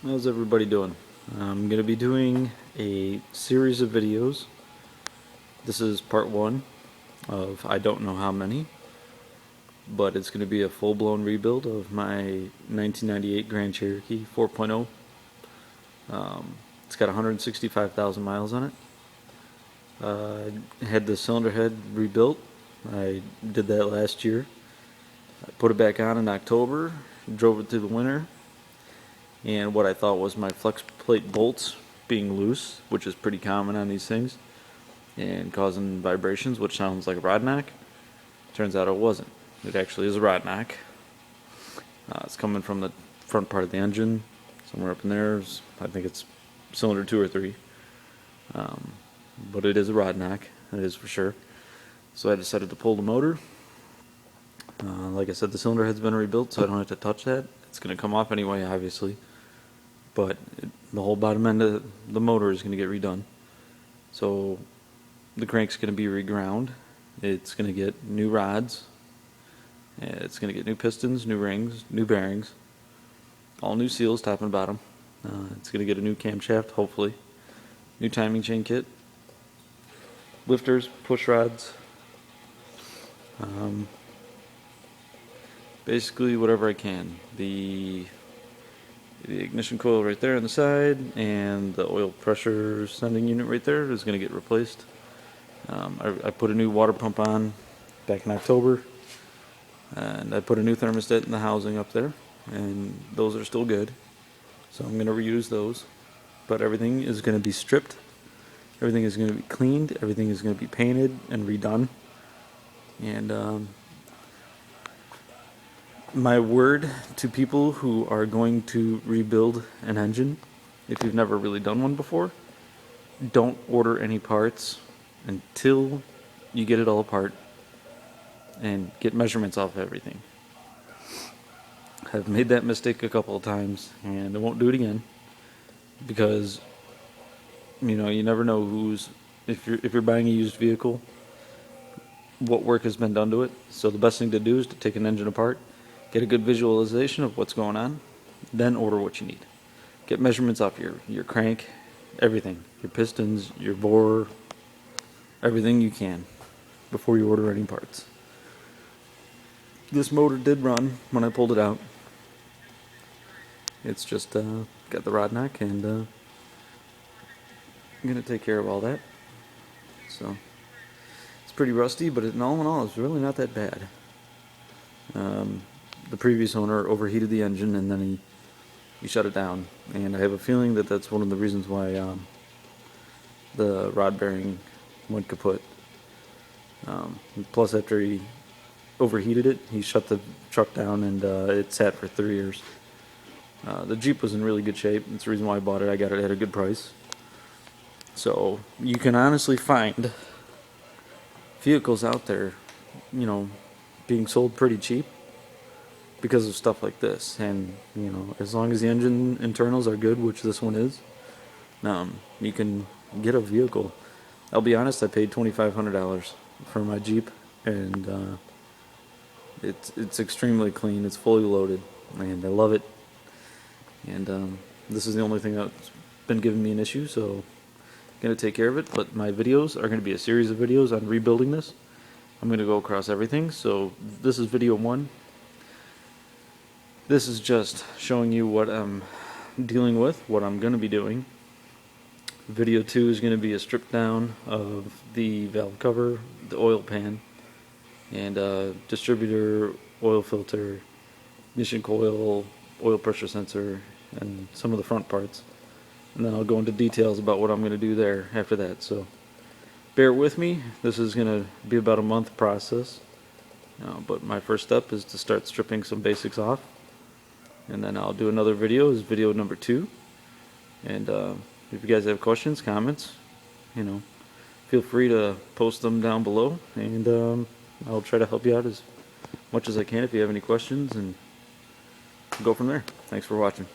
How's everybody doing? I'm going to be doing a series of videos. This is part one of I don't know how many, but it's going to be a full-blown rebuild of my 1998 Grand Cherokee 4.0. It's got 165,000 miles on it. I had the cylinder head rebuilt. I did that last year. I put it back on in October, drove it through the winter, and what I thought was my flex plate bolts being loose, which is pretty common on these things, and causing vibrations, which sounds like a rod knock. Turns out it wasn't. It actually is a rod knock. It's coming from the front part of the engine, somewhere up in there. I think it's cylinder 2 or 3. But it is a rod knock, that is for sure. So I decided to pull the motor. Like I said, the cylinder head's been rebuilt, so I don't have to touch that. It's going to come off anyway, obviously. But the whole bottom end of the motor is going to get redone. So the crank's going to be reground. It's going to get new rods. It's going to get new pistons, new rings, new bearings, all new seals, top and bottom. It's going to get a new camshaft, hopefully. New timing chain kit. Lifters, push rods. Basically whatever I can. The ignition coil right there on the side and the oil pressure sending unit right there is going to get replaced. I put a new water pump on back in October, and I put a new thermostat in the housing up there, and those are still good, so I'm going to reuse those. But everything is going to be stripped, everything is going to be cleaned, everything is going to be painted and redone. And my word to people who are going to rebuild an engine, if you've never really done one before, don't order any parts until you get it all apart and get measurements off everything. I've made that mistake a couple of times, and I won't do it again, because you never know if you're buying a used vehicle, what work has been done to it. So the best thing to do is to take an engine apart, get a good visualization of what's going on, then order what you need. Get measurements off your crank, everything, your pistons, your bore, everything you can before you order any parts. This motor did run when I pulled it out. It's just got the rod knock, and I'm going to take care of all that. So it's pretty rusty, but in all, it's really not that bad. The previous owner overheated the engine, and then he shut it down, and I have a feeling that that's one of the reasons why the rod bearing went kaput. Plus, after he overheated it, he shut the truck down, and it sat for 3 years. The Jeep was in really good shape. That's the reason why I bought it. I got it at a good price. So you can honestly find vehicles out there, being sold pretty cheap because of stuff like this. And as long as the engine internals are good, which this one is, you can get a vehicle. I'll be honest, I paid $2,500 for my Jeep, and it's extremely clean. It's fully loaded, and I love it. And this is the only thing that's been giving me an issue, so I'm going to take care of it. But my videos are going to be a series of videos on rebuilding this. I'm going to go across everything. So this is video 1. This is just showing you what I'm dealing with, what I'm going to be doing. Video 2 is going to be a strip down of the valve cover, the oil pan, and distributor, oil filter, ignition coil, oil pressure sensor, and some of the front parts. And then I'll go into details about what I'm going to do there after that. So bear with me. This is going to be about a month process. But my first step is to start stripping some basics off. And then I'll do another video, is video number 2. And if you guys have questions, comments, feel free to post them down below. And I'll try to help you out as much as I can if you have any questions, and go from there. Thanks for watching.